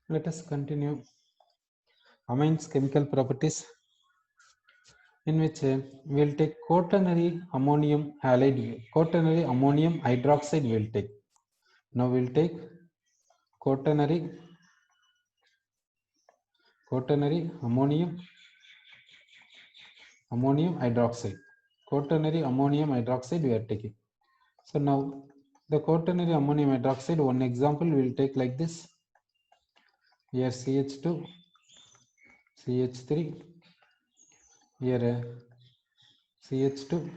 Let us continue amines chemical properties, in which we will take quaternary ammonium halide, quaternary ammonium hydroxide we will take. Now we will take quaternary ammonium hydroxide. Quaternary ammonium hydroxide we are taking. So now the quaternary ammonium hydroxide, one example we will take like this. Here CH2, CH3, here CH2,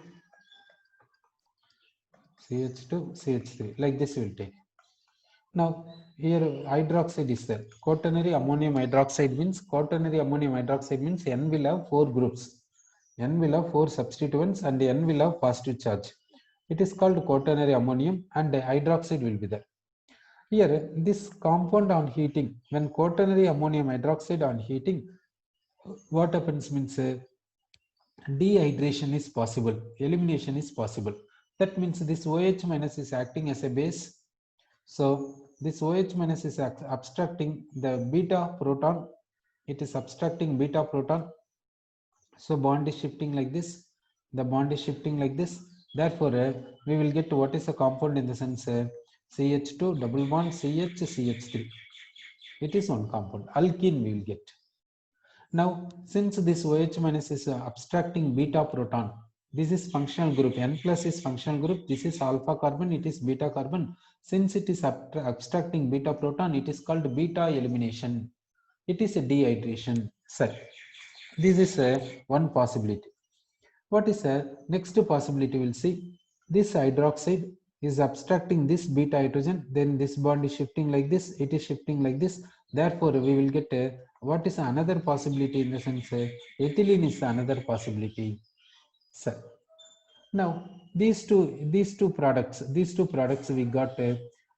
CH2, CH3, like this we will take. Now here hydroxide is there. Quaternary ammonium hydroxide means N will have 4 groups. N will have 4 substituents and N will have positive charge. It is called quaternary ammonium and hydroxide will be there. Here this compound on heating, when quaternary ammonium hydroxide on heating, what happens means dehydration is possible, elimination is possible. That means this OH minus is acting as a base. So this OH minus is abstracting the beta proton. It is abstracting beta proton. So bond is shifting like this. The bond is shifting like this. Therefore, we will get what is a compound in the sense CH2 double bond CH CH3. It is one compound. Alkene we will get. Now, since this OH minus is abstracting beta proton, this is functional group. N plus is functional group. This is alpha carbon. It is beta carbon. Since it is abstracting beta proton, it is called beta elimination. It is a dehydration. Sir, this is one possibility. What is the next possibility? We'll see. This hydroxide is abstracting this beta hydrogen, then this bond is shifting like this, it is shifting like this. Therefore, we will get what is another possibility in the sense ethylene is another possibility. So now these two products we got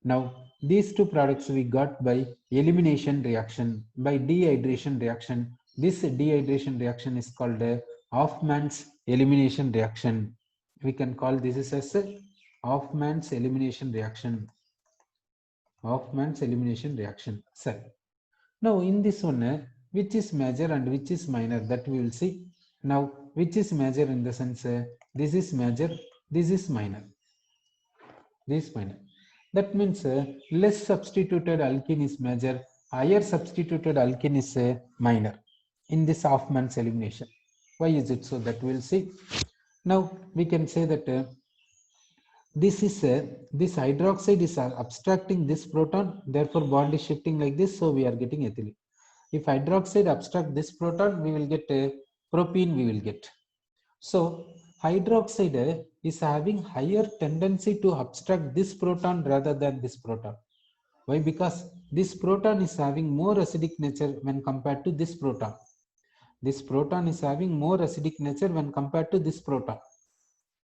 now these two products we got by elimination reaction, by dehydration reaction. This dehydration reaction is called Hoffman's elimination reaction. We can call this as a Hoffman's elimination reaction. Hoffman's elimination reaction. So now in this one, which is major and which is minor, that we will see. Now which is major in the sense this is major, this is minor, this minor. That means less substituted alkene is major, higher substituted alkene is minor in this Hoffman's elimination. Why is it so? That we will see. Now we can say that this hydroxide is abstracting this proton, therefore bond is shifting like this, so we are getting ethylene. If hydroxide abstract this proton, we will get propene we will get. So hydroxide is having higher tendency to abstract this proton rather than this proton. Why? Because this proton is having more acidic nature when compared to this proton. This proton is having more acidic nature when compared to this proton.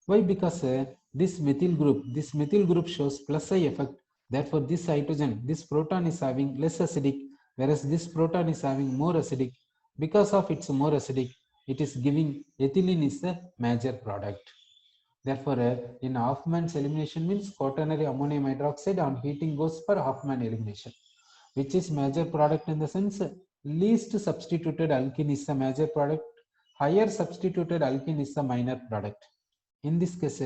Why? Because this methyl group shows plus I effect. Therefore, this hydrogen, this proton is having less acidic, whereas this proton is having more acidic. Because of its more acidic, it is giving ethylene is the major product. Therefore, in Hoffman's elimination means quaternary ammonium hydroxide on heating goes for Hoffman elimination. Which is major product in the sense least substituted alkene is the major product, higher substituted alkene is the minor product. In this case,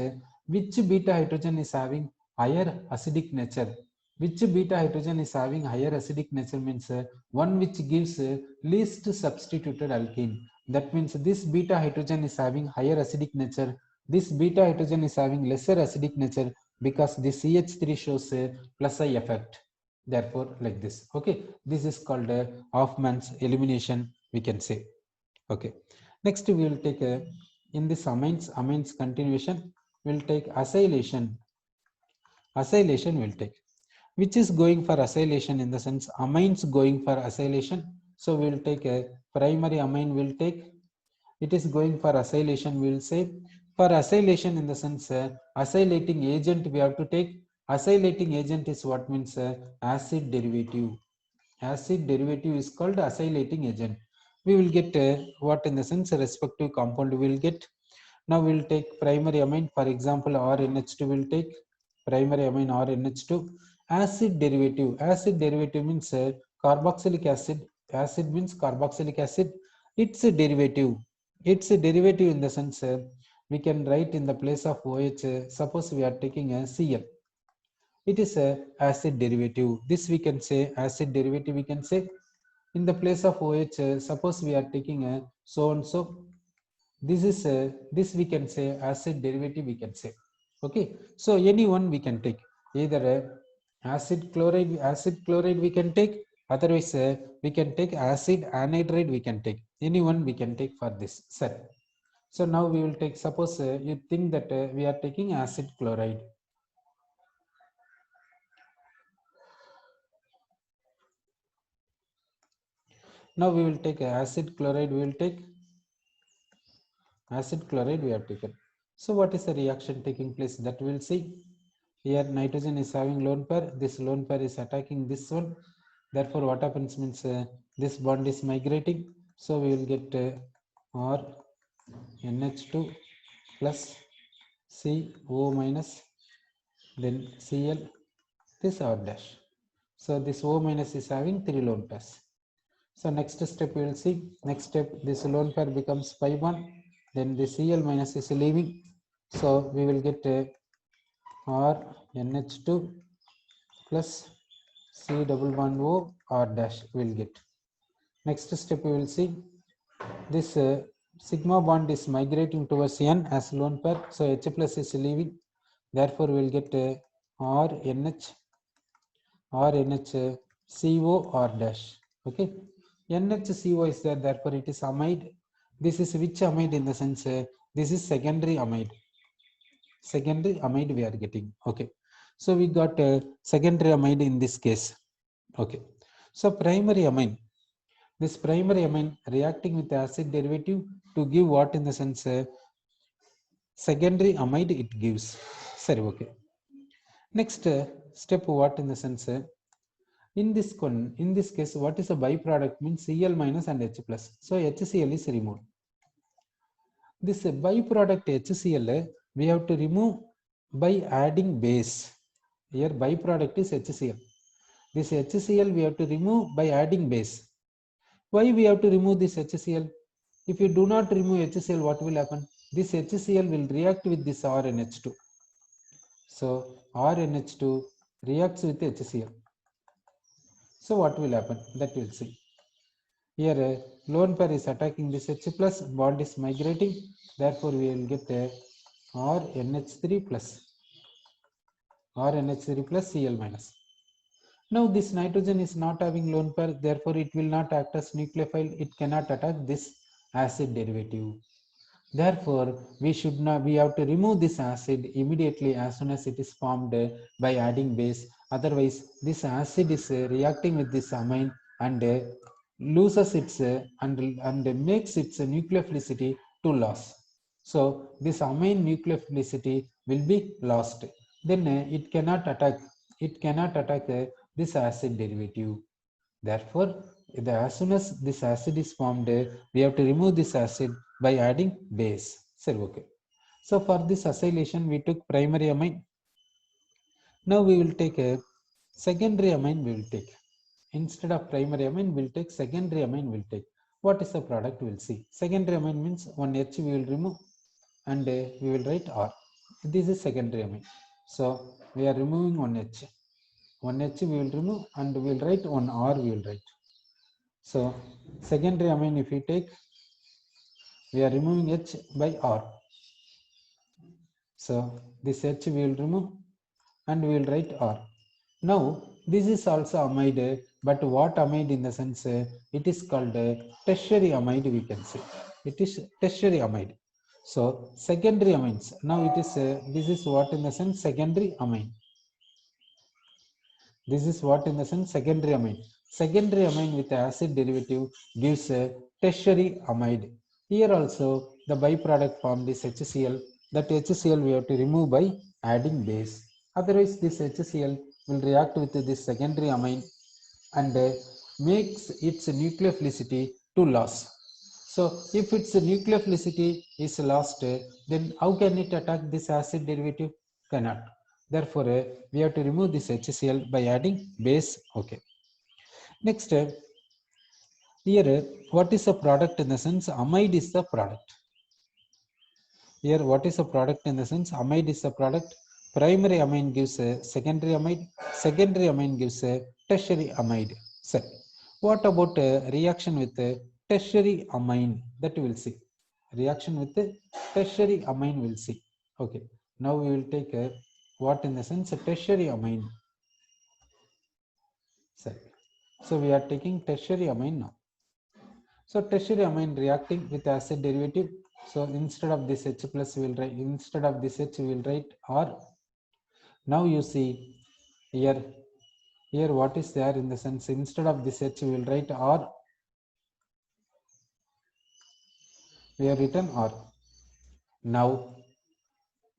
which beta hydrogen is having higher acidic nature? Which beta hydrogen is having higher acidic nature means one which gives least substituted alkene. That means this beta hydrogen is having higher acidic nature. This beta hydrogen is having lesser acidic nature because the CH3 shows a plus I effect. Therefore, like this. Okay, this is called Hoffman's elimination, we can say. Okay, next we will take in this amines continuation, we'll take acylation. Acylation will take, which is going for acylation in the sense amines going for acylation. So we will take a primary amine will take, it is going for acylation. We will say for acylation in the sense acylating agent we have to take. Acylating agent is what means acid derivative. Acid derivative is called acylating agent. We will get what in the sense respective compound we will get. Now we will take primary amine, for example RNH2 will take primary amine RNH2. Acid derivative means carboxylic acid. Acid means carboxylic acid. Its a derivative. It's a derivative in the sense we can write in the place of OH. Suppose we are taking a Cl. It is a acid derivative. This we can say acid derivative. We can say in the place of OH. Suppose we are taking a so and so. This is this we can say acid derivative. We can say. Okay. So any one we can take, either acid chloride we can take, otherwise we can take acid anhydride we can take, any one we can take for this set. So now we will take, suppose you think that we are taking acid chloride. Now we will take acid chloride, we will take acid chloride we have taken. So what is the reaction taking place, that we will see. Here nitrogen is having lone pair, this lone pair is attacking this one. Therefore what happens means this bond is migrating. So we will get R NH2 plus CO minus, then Cl, this R dash. So this O minus is having 3 lone pairs. So next step we will see. Next step, this lone pair becomes pi bond. Then the Cl minus is leaving. So we will get R NH2 plus C double bond O R dash we will get. Next step we will see. This sigma bond is migrating towards N as lone pair. So H plus is leaving. Therefore we will get R NH CO R dash. Okay. NHCO is there, therefore it is amide. This is which amide in the sense this is secondary amide. Secondary amide we are getting. Okay. So we got secondary amide in this case. Okay. So primary amine. This primary amine reacting with the acid derivative to give what in the sense secondary amide it gives. Sorry, okay. Next step what in the sense in this case, what is a byproduct means Cl minus and H plus. So HCl is removed. This byproduct HCl we have to remove by adding base. Here byproduct is HCl. This HCl we have to remove by adding base. Why we have to remove this HCl? If you do not remove HCl, what will happen? This HCl will react with this RNH2. So RNH2 reacts with HCl. So what will happen? That we'll see. Here lone pair is attacking this H plus, bond is migrating. Therefore we will get RNH3 plus Cl minus. Now this nitrogen is not having lone pair, therefore it will not act as nucleophile. It cannot attack this acid derivative. Therefore we have to remove this acid immediately as soon as it is formed by adding base. Otherwise this acid is reacting with this amine and loses its and makes its nucleophilicity to loss. So this amine nucleophilicity will be lost. Then it cannot attack this acid derivative. Therefore, as soon as this acid is formed, we have to remove this acid by adding base. So, okay. So for this acylation, we took primary amine. Now we will take a secondary amine. We will take, instead of primary amine, we will take secondary amine. We will take. What is the product? We will see. Secondary amine means one H we will remove and we will write R. This is secondary amine. So we are removing one H. One H we will remove and we will write one R we will write. So secondary amine if we take, we are removing H by R. So this H we will remove and we will write R. Now this is also amide, but what amide in the sense it is called tertiary amide we can say. It is tertiary amide. So secondary amines. Now it is this is what in the sense secondary amine. This is what in the sense secondary amine. Secondary amine with acid derivative gives a tertiary amide. Here also the byproduct formed is HCl. That HCl we have to remove by adding base. Otherwise this HCl will react with this secondary amine and makes its nucleophilicity to loss. So if its nucleophilicity is lost, then how can it attack this acid derivative? Cannot. Therefore, we have to remove this HCl by adding base. Okay. Next, here what is a product in the sense amide is the product. Here what is a product in the sense amide is a product. Primary amine gives a secondary amide. Secondary amine gives a tertiary amide. So what about reaction with tertiary amine? That we will see. Reaction with tertiary amine we will see. Okay. Now we will take what in the sense tertiary amine. So we are taking tertiary amine now. So tertiary amine reacting with acid derivative. So instead of this H plus we will write, instead of this H we will write R. Now you see here what is there in the sense instead of this H we will write R. We have written R. Now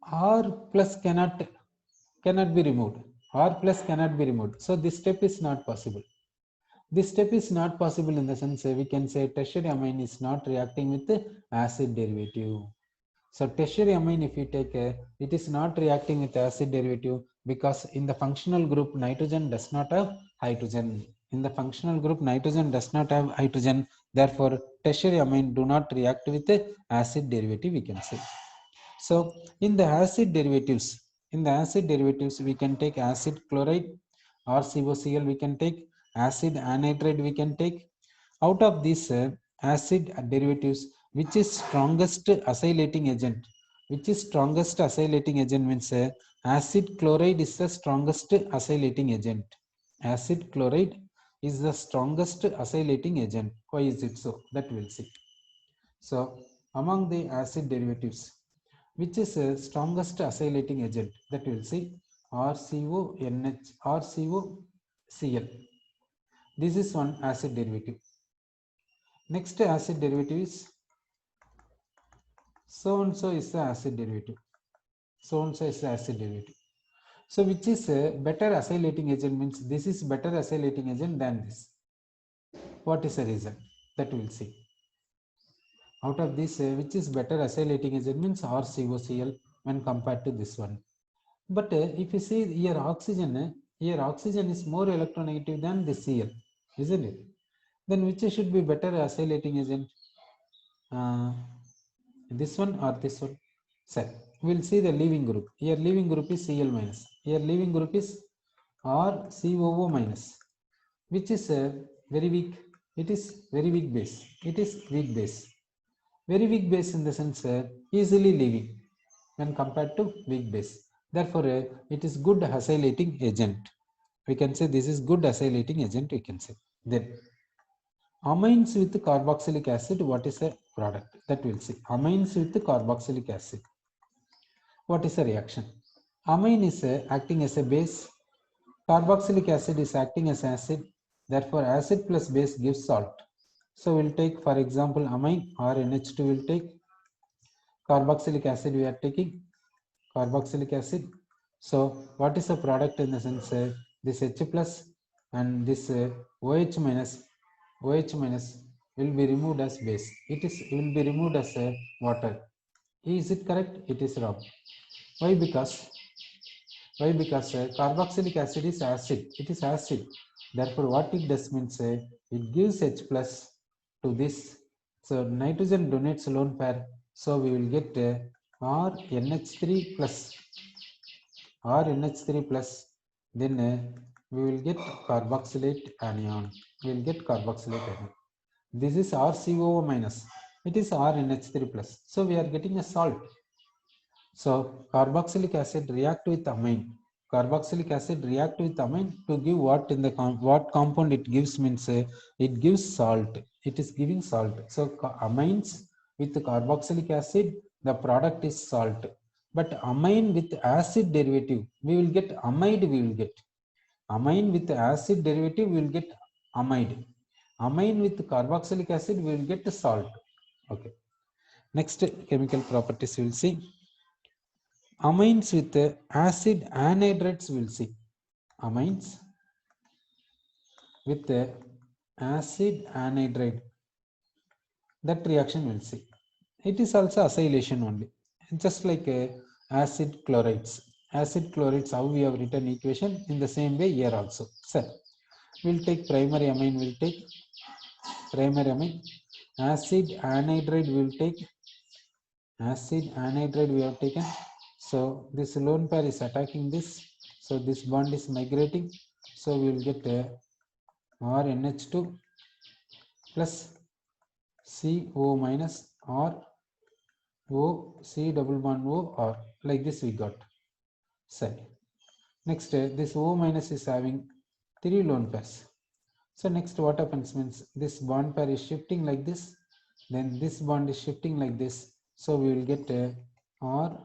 R plus cannot be removed. R plus cannot be removed. So this step is not possible. This step is not possible in the sense we can say tertiary amine is not reacting with the acid derivative. So tertiary amine if you take it is not reacting with acid derivative because in the functional group nitrogen does not have hydrogen. In the functional group nitrogen does not have hydrogen. Therefore tertiary amine do not react with the acid derivative we can say. So in the acid derivatives we can take acid chloride or COCl we can take, acid anhydride we can take. Out of these acid derivatives, which is strongest acylating agent? Which is strongest acylating agent means acid chloride is the strongest acylating agent. Acid chloride is the strongest acylating agent. Why is it so? That we'll see. So among the acid derivatives, which is strongest acylating agent? That we'll see. RCOCl. This is one acid derivative. Next acid derivative is so and so is the acid derivative. So and so is the acid derivative. So which is a better acylating agent means this is better acylating agent than this. What is the reason? That we'll see. Out of this, which is better acylating agent means RCOCl when compared to this one. But if you see here oxygen is more electronegative than this Cl, isn't it? Then which should be better acylating agent? This one or this one? Sir, we'll see the leaving group. Here leaving group is Cl minus. Here leaving group is RCOO minus, which is very weak. It is very weak base. It is weak base. Very weak base in the sense easily leaving when compared to weak base. Therefore, it is good acylating agent. We can say this is good acylating agent. We can say then. Amines with carboxylic acid, what is the product? That we'll see. Amines with carboxylic acid. What is the reaction? Amine is acting as a base. Carboxylic acid is acting as acid. Therefore, acid plus base gives salt. So we'll take, for example, amine or NH2 will take. Carboxylic acid we are taking. Carboxylic acid. So what is the product in the sense this H plus and this OH minus will be removed as base. It will be removed as water. Is it correct? It is wrong. Why? Because carboxylic acid is acid. It is acid. Therefore, what it does means it gives H plus to this. So nitrogen donates lone pair. So we will get RNH3 plus. RNH3 plus. Then we will get carboxylate anion. We will get carboxylate anion. This is RCOO minus. It is RNH3 plus. So we are getting a salt. So carboxylic acid react with amine. Carboxylic acid react with amine to give what in the what compound it gives means it gives salt. It is giving salt. So amines with carboxylic acid, the product is salt. But amine with acid derivative, we will get amide. We will get amine with acid derivative. We will get amide. Amine with carboxylic acid, we will get the salt. Okay. Next chemical properties we will see. Amines with acid anhydrides we will see. Amines with acid anhydride. That reaction we will see. It is also acylation only. Just like acid chlorides. Acid chlorides, how we have written equation in the same way here also. Sir. We'll take primary amine, we'll take primary amine. Acid anhydride we will take, acid anhydride we have taken. So this lone pair is attacking this, so this bond is migrating, so we will get RNH2 plus CO minus or O C double bond O, or like this we got. So next this O minus is having 3 lone pairs. So next what happens means this bond pair is shifting like this, then this bond is shifting like this, so we will get R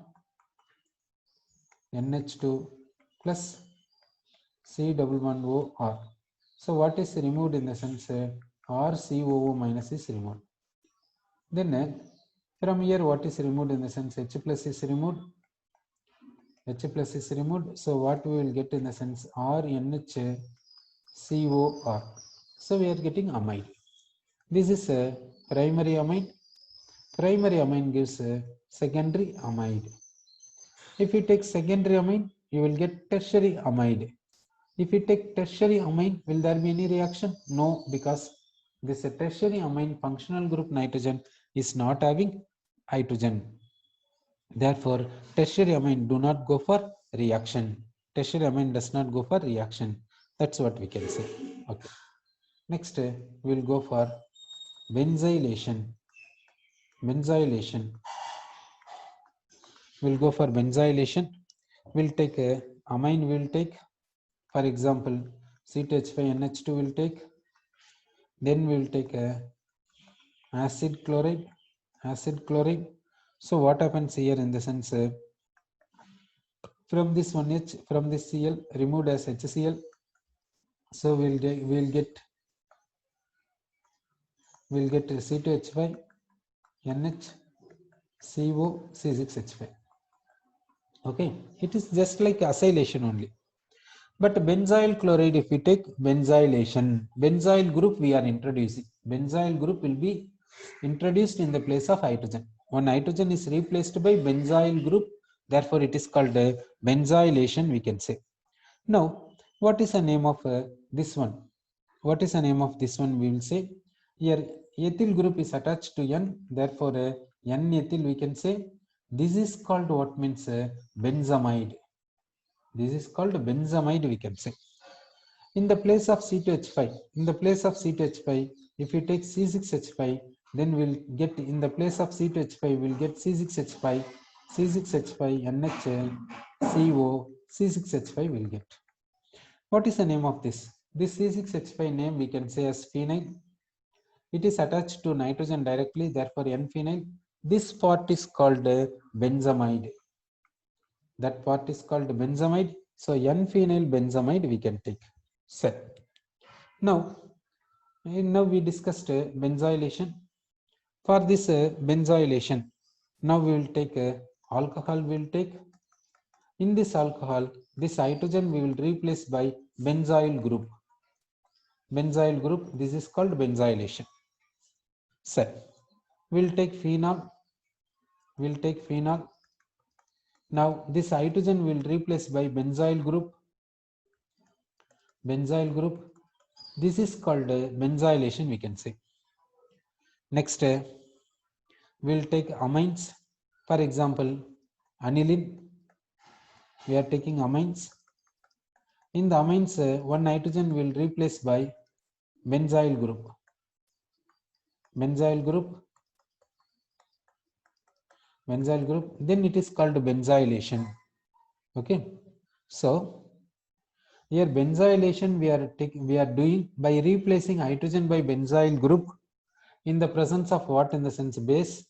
NH2 plus C double bond O R. So what is removed in the sense RCOO minus is removed. Then from here what is removed in the sense H plus is removed, H plus is removed. So what we will get in the sense RNH COR. So we are getting amide. This is a primary amide. Primary amine gives a secondary amide. If you take secondary amine, you will get tertiary amide. If you take tertiary amine, will there be any reaction? No, because this tertiary amine functional group nitrogen is not having hydrogen. Therefore, tertiary amine do not go for reaction. Tertiary amine does not go for reaction. That's what we can say. Okay. Next, we will go for benzylation. Benzylation. We'll go for benzylation. We'll take a amine. We'll take, for example, C2H5NH2 will take. Then we will take a acid chloride. Acid chloride. So what happens here in the sense from this one H, from this Cl removed as HCl. So we'll get C2H5 NH CO C6H5. Okay, it is just like acylation only. But benzyl chloride, if we take benzylation, benzyl group we are introducing. Benzyl group will be introduced in the place of hydrogen. One hydrogen is replaced by benzyl group. Therefore, it is called benzylation, we can say. Now, what is the name of this one? What is the name of this one? We will say here ethyl group is attached to N. Therefore, N-ethyl we can say. This is called what means benzamide. This is called benzamide, we can say. In the place of C2H5, if we take C6H5, then we'll get in the place of C2H5, we'll get C6H5, NHCO, C6H5 will get. What is the name of this? This C6H5 name we can say as phenyl. It is attached to nitrogen directly, therefore N-phenyl. This part is called benzamide. That part is called benzamide. So N-phenyl benzamide we can take. So now we discussed benzylation. For this benzylation, now we will take alcohol. We will take in this alcohol, this hydrogen we will replace by benzyl group. Benzyl group. This is called benzylation. So we'll take phenol. We'll take phenol. Now this hydrogen will replace by benzyl group. Benzyl group. This is called benzylation, we can say. Next, we'll take amines. For example, aniline. We are taking amines. In the amines, one nitrogen will replace by benzyl group. Benzyl group. Benzyl group. Then it is called benzylation. Okay. So here benzylation we are doing by replacing hydrogen by benzyl group in the presence of what in the sense base.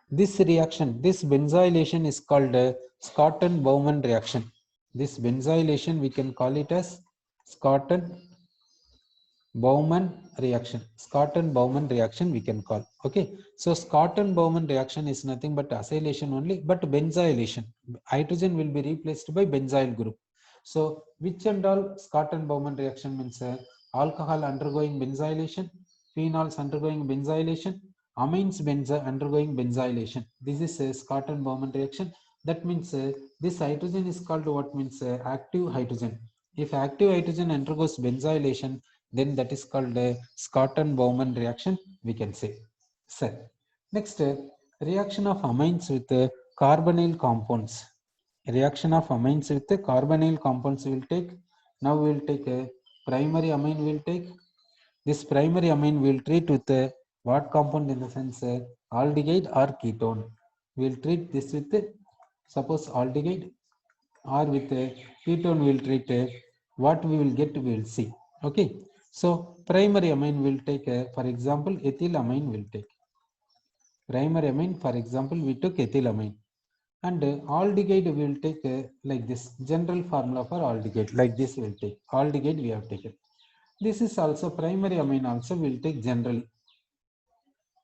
This reaction, this benzylation is called a Scotton-Bowman reaction. This benzylation we can call it as Scotton-Bowman reaction. Scotton-Bowman reaction we can call. Okay. So Scotton-Bowman reaction is nothing but acylation only, but benzylation. Hydrogen will be replaced by benzyl group. So which and all Scotton-Bowman reaction means alcohol undergoing benzylation, phenols undergoing benzylation, amines undergoing benzylation. This is a Scotton-Bowman reaction. That means this hydrogen is called what means active hydrogen. If active hydrogen undergoes benzylation, then that is called a Scotton-Bowman reaction, we can say. So, next, reaction of amines with carbonyl compounds. Reaction of amines with carbonyl compounds will take. Now we will take a primary amine. Will take this primary amine. Will treat with what compound in the sense aldehyde or ketone. We will treat this with suppose aldehyde or with a ketone. Will treat what we will get. We will see. Okay. So primary amine will take for example ethylamine will take. Primary amine, for example, we took ethylamine. And aldehyde we will take like this. General formula for aldehyde like this we will take. Aldehyde we have taken. This is also primary amine also will take generally.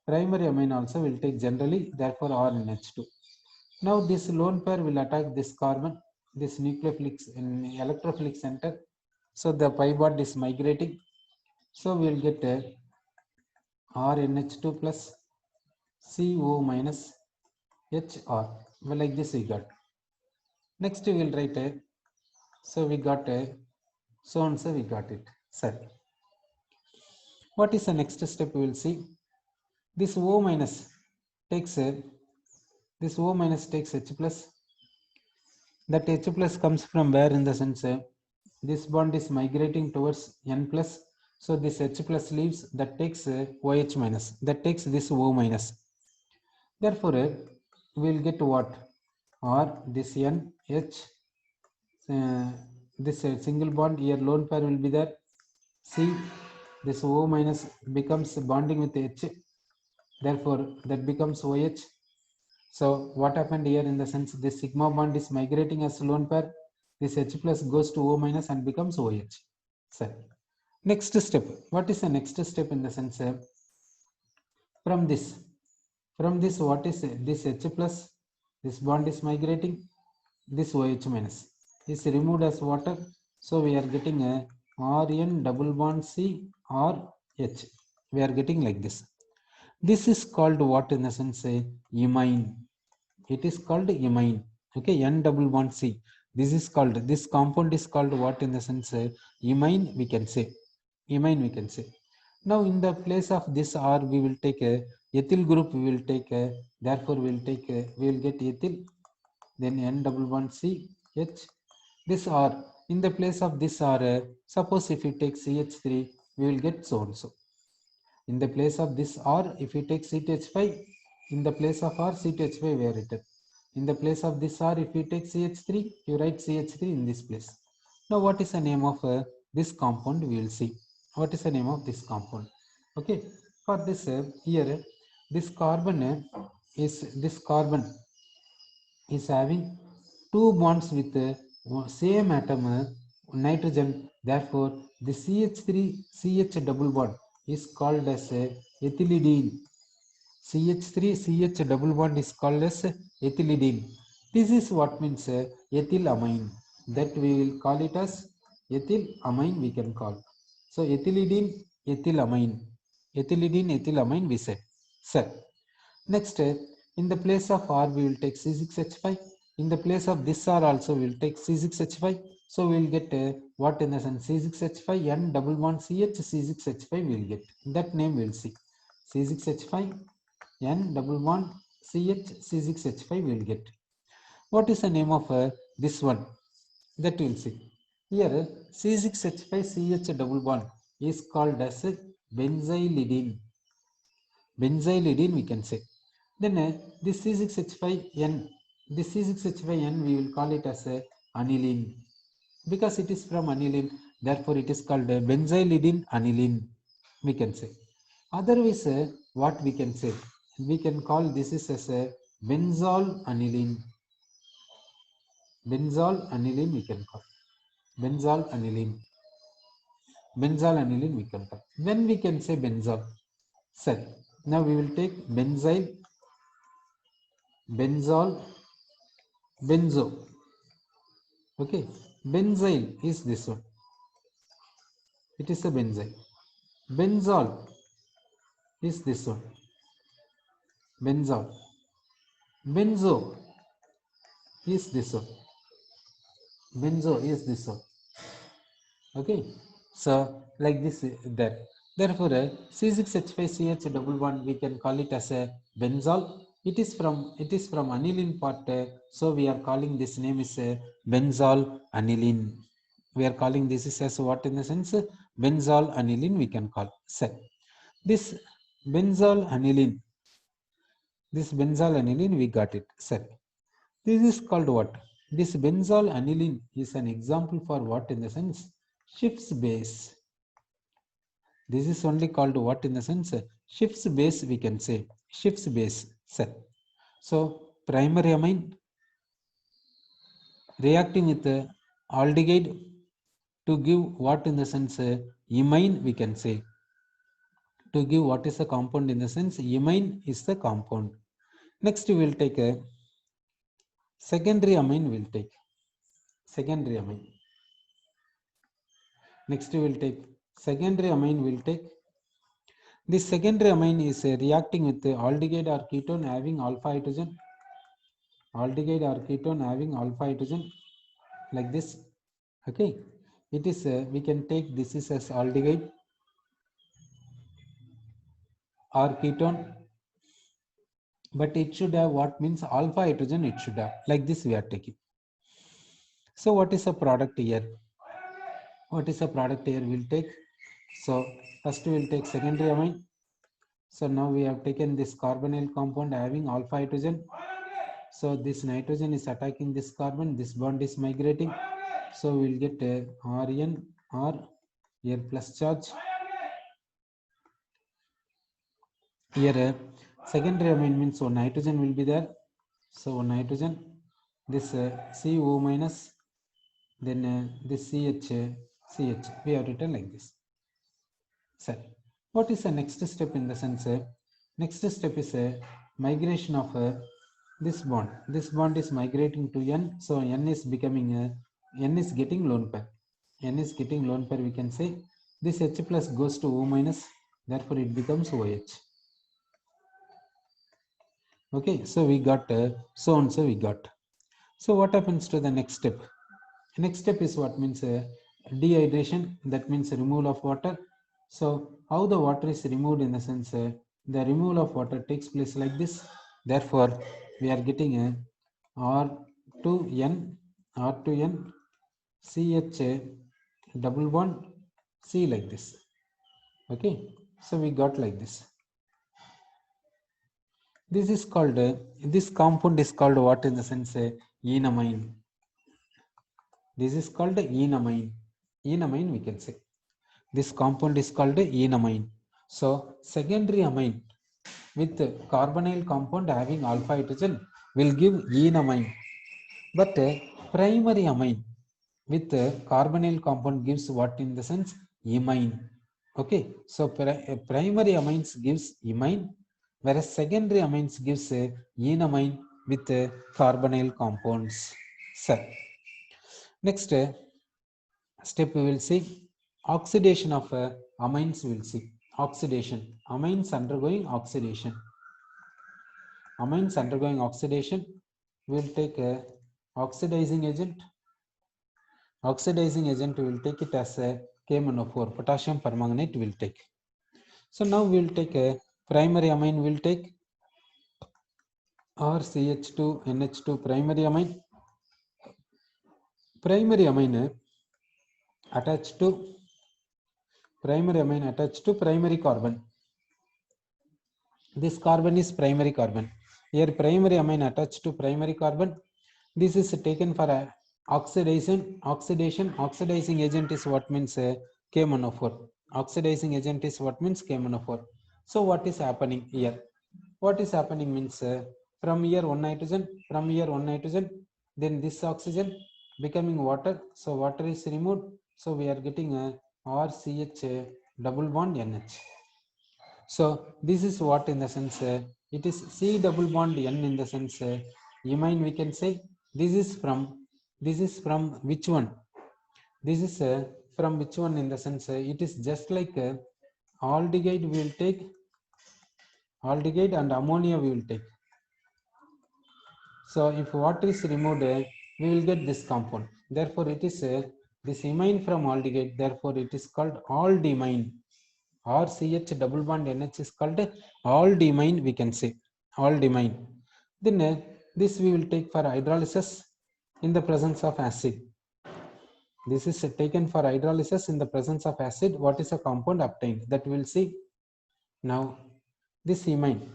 Primary amine also will take generally, therefore RNH2. Now this lone pair will attack this carbon, this nucleophilic in electrophilic center. So the pi bond is migrating. So we will get RNH2 plus CO minus HR. Well, like this we got. Next we will write a, so we got a, so and so we got it. Sorry. What is the next step we will see? This O minus takes a, this O minus takes H plus. That H plus comes from where in the sense this bond is migrating towards N plus. So this H plus leaves, that takes OH minus, that takes this O minus. Therefore we will get what? Or this N H, this single bond here lone pair will be there. C, this O minus becomes bonding with H, therefore that becomes OH. So what happened here in the sense this sigma bond is migrating as lone pair, this H plus goes to O minus and becomes OH. So next step, what is the next step in the sense from this what is this H plus, this bond is migrating, this OH minus is removed as water. So we are getting a RN double bond C or H. We are getting like this. This is called what in the sense imine. It is called imine. Okay, N double bond C. This is called, this compound is called what in the sense imine we can say. Imine we can say. Now in the place of this R we will take a ethyl group, we will take a, therefore we will take a, we will get ethyl, then N double bond C H. This R, in the place of this R, suppose if you take CH3, we will get so and so. In the place of this R, if you take CH5, in the place of R, CH5 we have written. In the place of this R, if you take CH3, you write CH3 in this place. Now what is the name of this compound? We will see. What is the name of this compound? Okay, for this here, this carbon is having two bonds with the same atom nitrogen. Therefore, the CH3 CH double bond is called as ethylidene. CH3 CH double bond is called as ethylidene. This is what means ethylamine. That we will call it as ethylamine we can call. So ethylidene, ethylamine. Ethylidene, ethylamine we said. Sir. Next, in the place of R we will take C6H5. In the place of this R also we will take C6H5. So we will get what in the sense C6H5 N double bond CH C6H5 we will get. That name we will see. C6H5 N double bond CH C6H5 we will get. What is the name of this one? That we will see. Here C6H5 CH double bond is called as benzylidene. Benzylidene we can say. Then this C6H5N, this C6H5N we will call it as aniline. Because it is from aniline, therefore it is called benzylidene aniline, we can say. Otherwise, what we can say? We can call this is as a benzol aniline. Benzol aniline we can call. Benzol aniline. Benzol aniline we can call. When we can say benzol? Sir, now we will take benzyl, benzol, benzo. Okay, benzyl is this one. It is a benzyl. Benzol is this one. Benzol. Benzo is this one. Benzo is this one. Okay, so like this there. Therefore, C6H5CH double bond we can call it as a benzol. It is from aniline part, so we are calling this name is benzol aniline. We are calling this is as what in the sense benzol aniline we can call. So this benzol aniline, we got it. So this is called what? This benzol aniline is an example for what in the sense Schiff's base. This is only called what in the sense Schiff's base we can say Schiff's base cell. So primary amine reacting with aldehyde to give what in the sense imine we can say, to give what is the compound in the sense imine is the compound. Next we will take a secondary amine, will take secondary amine. Next we will take secondary amine, will take this secondary amine is reacting with the aldehyde or ketone having alpha hydrogen, aldehyde or ketone having alpha hydrogen like this. Okay, it is we can take this is as aldehyde or ketone, but it should have what means alpha hydrogen, it should have like this we are taking. So what is the product here? What is the product here? We'll take, so first we will take secondary amine. So now we have taken this carbonyl compound having alpha hydrogen. So this nitrogen is attacking this carbon, this bond is migrating. So we will get Rn or here plus charge. Here secondary amine means one nitrogen will be there. So one nitrogen, this CO minus, then this CH, we have written like this. So what is the next step in the sense? Next step is a migration of this bond. This bond is migrating to N. So N is becoming N is getting lone pair. N is getting lone pair. We can say this H plus goes to O minus. Therefore, it becomes OH. Okay, so we got so and so we got. So what happens to the next step? Next step is what means dehydration. That means removal of water. So how the water is removed in the sense the removal of water takes place like this. Therefore, we are getting a R2N CH double bond C like this. Okay, so we got like this. This is called this compound is called what in the sense enamine. This is called enamine. Enamine we can say. This compound is called enamine. So secondary amine with carbonyl compound having alpha hydrogen will give enamine. But primary amine with carbonyl compound gives what in the sense imine. Okay, so primary amines gives imine, whereas secondary amines gives enamine with carbonyl compounds. So next step we will see oxidation of amines. We will see oxidation, amines undergoing oxidation. Amines undergoing oxidation, we will take a oxidizing agent. Oxidizing agent, we will take it as a KMnO4, potassium permanganate will take. So now we will take a primary amine, we will take RCH2NH2 primary amine. Primary amine attached to primary carbon. This carbon is primary carbon. Here primary amine attached to primary carbon. This is taken for oxidation. Oxidizing agent is what means KMnO4. Oxidizing agent is what means KMnO4. So what is happening here? What is happening means from here one nitrogen, then this oxygen becoming water. So water is removed. So we are getting a RCH double bond NH. So this is what in the sense it is C double bond N in the sense imine we can say. This is from which one? This is from which one in the sense it is just like aldehyde we will take, aldehyde and ammonia we will take. So if water is removed we will get this compound. Therefore it is this imine from aldehyde, therefore it is called aldimine. RCH double bond NH is called aldimine, we can say aldimine. Then this we will take for hydrolysis in the presence of acid. This is taken for hydrolysis in the presence of acid. What is a compound obtained, that we will see. Now this imine,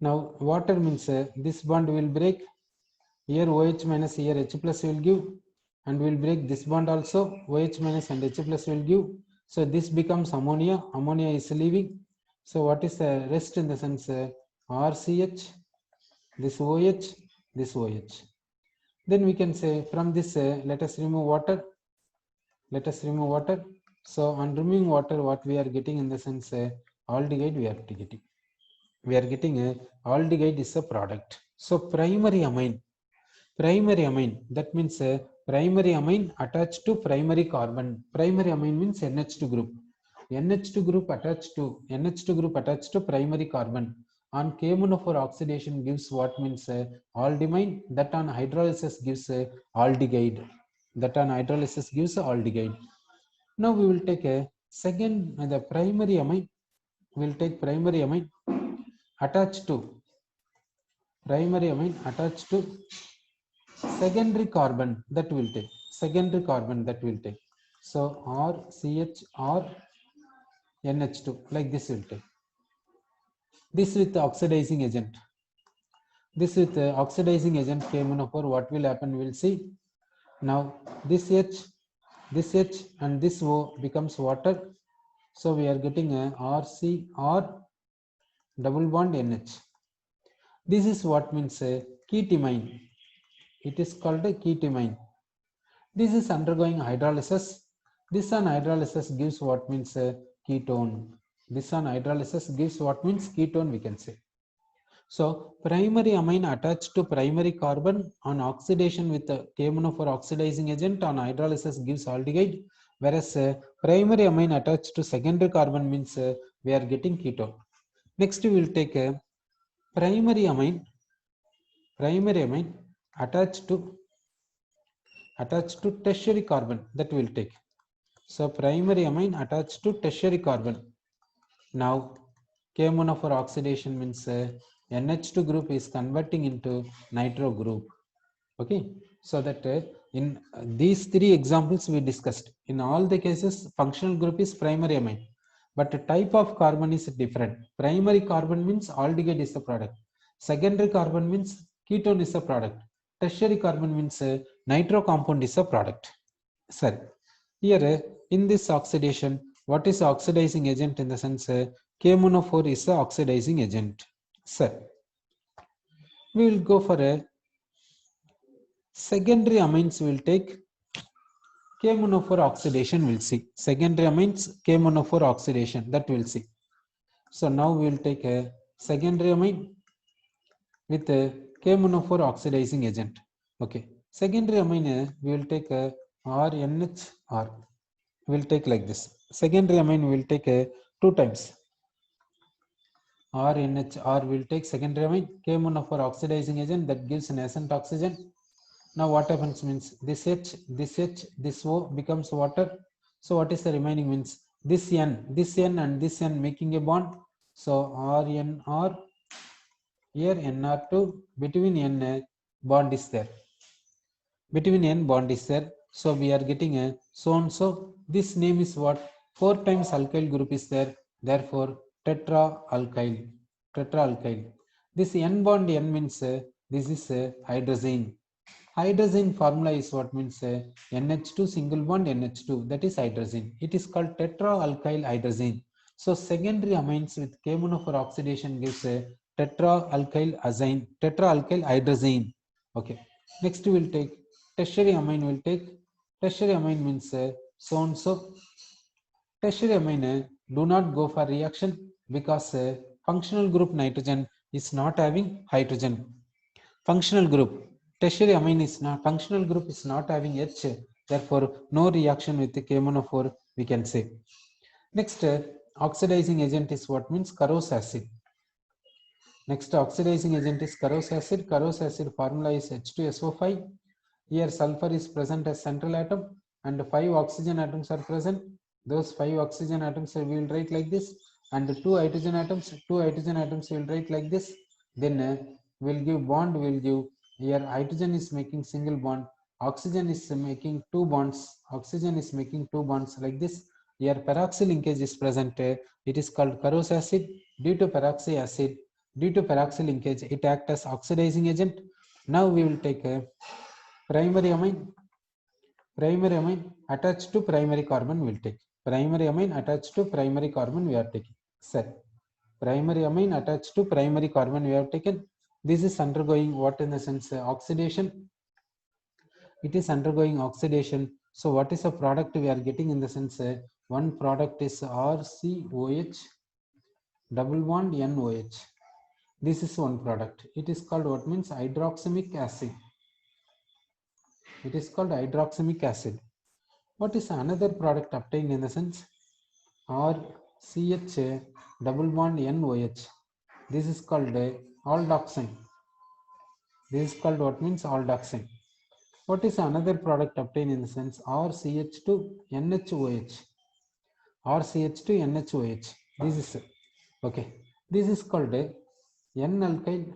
now water means this bond will break, here OH minus, here H plus will give, and will break this bond also, OH minus and H plus will give. So this becomes ammonia, ammonia is leaving. So what is the rest in the sense RCH, this OH, this OH. Then we can say from this let us remove water, let us remove water. So on removing water, what we are getting in the sense aldehyde we are getting. We are getting aldehyde is a product. So primary amine, primary amine, that means primary amine attached to primary carbon. Primary amine means NH2 group. NH2 group attached to NH2 group attached to primary carbon. On KMnO4 oxidation gives what means aldimine. That on hydrolysis gives aldehyde. That on hydrolysis gives aldehyde. Now we will take a second the primary amine. We will take primary amine attached to primary amine attached to secondary carbon, that will take secondary carbon, that will take. So RCH or NH2 like this will take. This with the oxidizing agent. This with the oxidizing agent KMnO4, what will happen we will see. Now this H and this O becomes water. So we are getting a RCR double bond NH. This is what means a ketimine. It is called a ketimine. This is undergoing hydrolysis. This on hydrolysis gives what means a ketone. This on hydrolysis gives what means ketone, we can say. So primary amine attached to primary carbon on oxidation with the KMnO4 oxidizing agent on hydrolysis gives aldehyde, whereas primary amine attached to secondary carbon means we are getting ketone. Next we will take a primary amine attached to tertiary carbon, that will take. So primary amine attached to tertiary carbon. Now KMnO4 oxidation means NH2 group is converting into nitro group. Okay, so that in these three examples we discussed, in all the cases functional group is primary amine, but the type of carbon is different. Primary carbon means aldehyde is the product. Secondary carbon means ketone is a product. Tertiary carbon means nitro compound is a product. Sir, here in this oxidation, what is oxidizing agent in the sense KMnO4 is the oxidizing agent. Sir, we will go for a secondary amines. We will take KMnO4 oxidation, we'll see. Secondary amines, KMnO4 oxidation, that we'll see. So now we will take a secondary amine with a KMnO4 oxidizing agent. Okay, secondary amine we will take a RNHR. We will take like this. Secondary amine we will take a 2 times. RNHR will take secondary amine, KMnO4 oxidizing agent, that gives nascent oxygen. Now what happens means this H, this O becomes water. So what is the remaining means this N and this N making a bond. So RNR, here NR2, between N bond is there. Between N bond is there. So we are getting a so and so. This name is what? 4 times alkyl group is there. Therefore tetra alkyl. This N bond N means this is hydrazine. Hydrazine formula is what means NH2 single bond NH2, that is hydrazine. It is called tetra alkyl hydrazine. So secondary amines with KMnO4 oxidation gives a tetra alkyl hydrazine. Okay. Next we will take tertiary amine. Will take tertiary amine means so and so. Tertiary amine do not go for reaction because functional group nitrogen is not having hydrogen. Functional group tertiary amine is not, functional group is not having H, therefore no reaction with the KMnO4, we can say. Next oxidizing agent is what means Carose acid. Next oxidizing agent is Carose acid. Carose acid formula is H2SO5. Here sulfur is present as central atom and 5 oxygen atoms are present. Those 5 oxygen atoms we will write like this, and 2 hydrogen atoms we will write like this. Then we'll give bond, we'll give here hydrogen is making single bond, oxygen is making 2 bonds, like this. Here peroxy linkage is present, it is called Carros acid. Due to peroxy linkage, it acts as oxidizing agent. Now we will take a primary amine attached to primary carbon will take. Primary amine attached to primary carbon we are taking. Sir, primary amine attached to primary carbon we have taken. This is undergoing what in the sense oxidation. It is undergoing oxidation. So what is the product we are getting in the sense one product is RCOH double bond NOH. This is one product. It is called what means hydroxamic acid. It is called hydroxamic acid. What is another product obtained in the sense RCH double bond NOH? This is called aldoxane. This is called what means aldoxane. What is another product obtained in the sense RCH2 NHOH? RCH2 NHOH. This is okay. This is called N-alkyl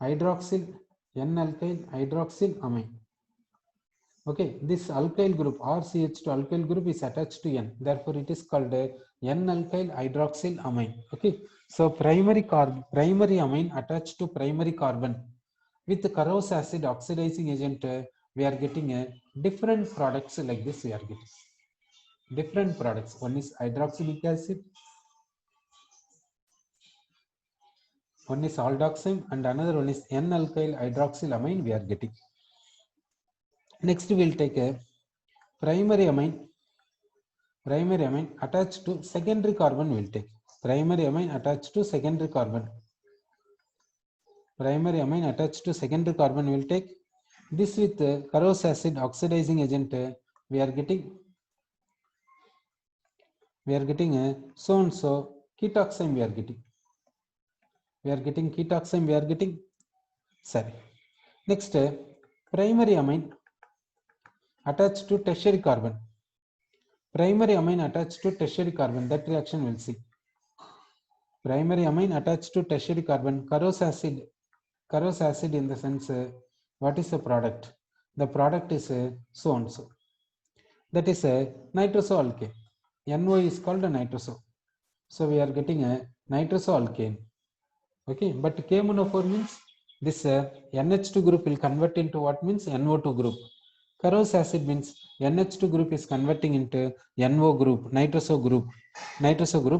hydroxyl amine. Okay, this alkyl group RCH2 alkyl group is attached to N, therefore it is called N-alkyl hydroxyl amine. Okay, so primary amine attached to primary carbon with Carros acid oxidizing agent, we are getting different products like this. We are getting different products. One is hydroxylic acid, one is aldoxane, and another one is N-alkyl hydroxyl amine we are getting. Next we will take a primary amine attached to secondary carbon we will take. Primary amine attached to secondary carbon. Primary amine attached to secondary carbon we will take. This with Carros acid oxidizing agent, we are getting so and so ketoxime we are getting. Sorry. Next, primary amine attached to tertiary carbon. Primary amine attached to tertiary carbon, that reaction we'll see. Primary amine attached to tertiary carbon, Carros acid in the sense, what is the product? The product is so and so. That is a nitrosoalkane. NO is called a nitroso. So we are getting a nitrosoalkane. Okay, but K-monophore means this NH2 group will convert into what means NO2 group. Carros acid means NH2 group is converting into NO group, nitroso group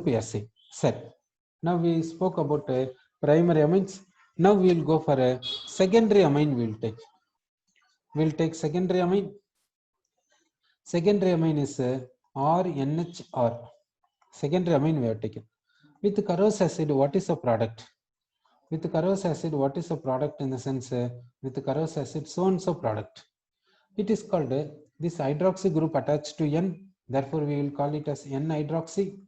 acid. Set. Now we spoke about primary amines. Now we will go for a secondary amine. We'll take secondary amine. Secondary amine is RNHR. Secondary amine we have taken. With Carros acid, what is the product? With Carros acid, what is the product in the sense with Carros acid, so and so product? It is called this hydroxy group attached to N. Therefore, we will call it as N-hydroxy.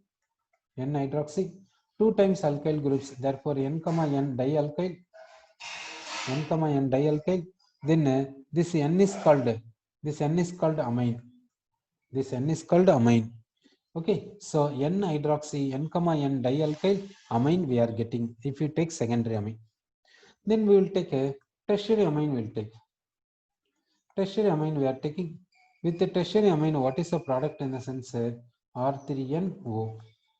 2 times alkyl groups. Therefore, N, N dialkyl. Then this N is called amine. This N is called amine. Okay, so N-hydroxy, N, N dialkyl amine we are getting if you take secondary amine. Then we will take a tertiary amine. Tertiary amine we are taking. With the tertiary amine, what is the product in the sense R3NO?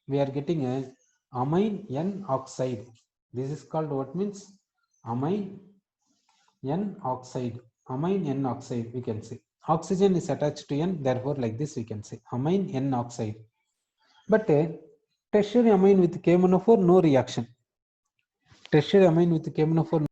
We are getting a amine N oxide. This is called what means amine N oxide. Amine N oxide we can say. Oxygen is attached to N, therefore like this we can say amine N oxide. But tertiary amine with K-monophore, no reaction. Tertiary amine with K-monophore